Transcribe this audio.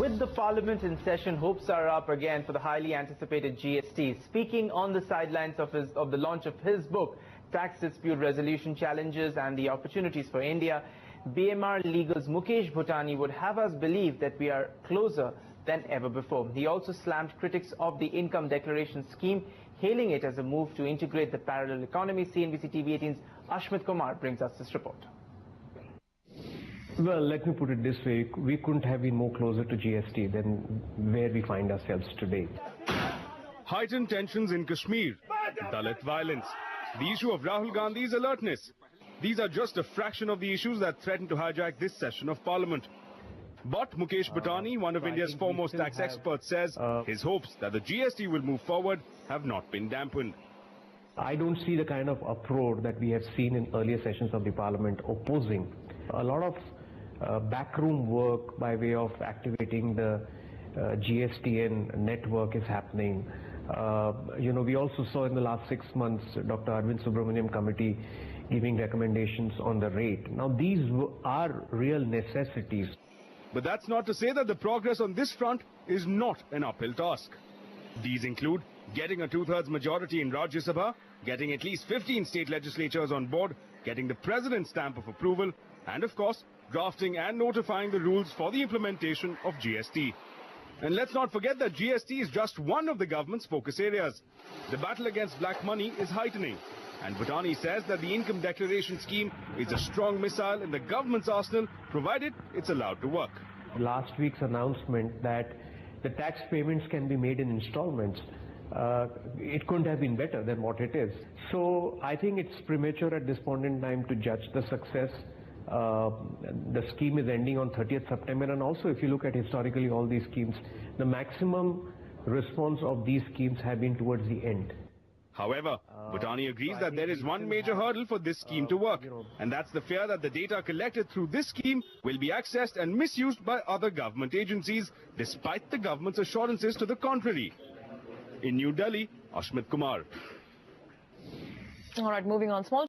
With the parliament in session, hopes are up again for the highly anticipated GST. Speaking on the sidelines of the launch of his book, Tax Dispute Resolution Challenges and the Opportunities for India, BMR Legal's Mukesh Bhutani would have us believe that we are closer than ever before. He also slammed critics of the income declaration scheme, hailing it as a move to integrate the parallel economy. CNBC TV 18's Ashmit Kumar brings us this report. Well, let me put it this way. We couldn't have been more closer to GST than where we find ourselves today. Heightened tensions in Kashmir, Dalit violence, the issue of Rahul Gandhi's alertness. These are just a fraction of the issues that threaten to hijack this session of Parliament. But Mukesh Bhutani, one of India's foremost tax experts, says his hopes that the GST will move forward have not been dampened. I don't see the kind of uproar that we have seen in earlier sessions of the Parliament opposing. A lot of backroom work by way of activating the GSTN network is happening. We also saw in the last 6 months Dr. Arvind Subramanian committee giving recommendations on the rate. Now these are real necessities. But that's not to say that the progress on this front is not an uphill task. These include getting a 2/3 majority in Rajya Sabha, getting at least 15 state legislatures on board, getting the president's stamp of approval, and of course, drafting and notifying the rules for the implementation of GST. And let's not forget that GST is just one of the government's focus areas. The battle against black money is heightening. And Bhutani says that the income declaration scheme is a strong missile in the government's arsenal, provided it's allowed to work. Last week's announcement that the tax payments can be made in installments, it couldn't have been better than what it is. So I think it's premature at this point in time to judge the success. The scheme is ending on 30th September, and also if you look at historically all these schemes, the maximum response of these schemes have been towards the end. However, Bhutani agrees that there is one major hurdle for this scheme to work, and that's the fear that the data collected through this scheme will be accessed and misused by other government agencies, despite the government's assurances to the contrary. In New Delhi, Ashmit Kumar. All right, moving on. Small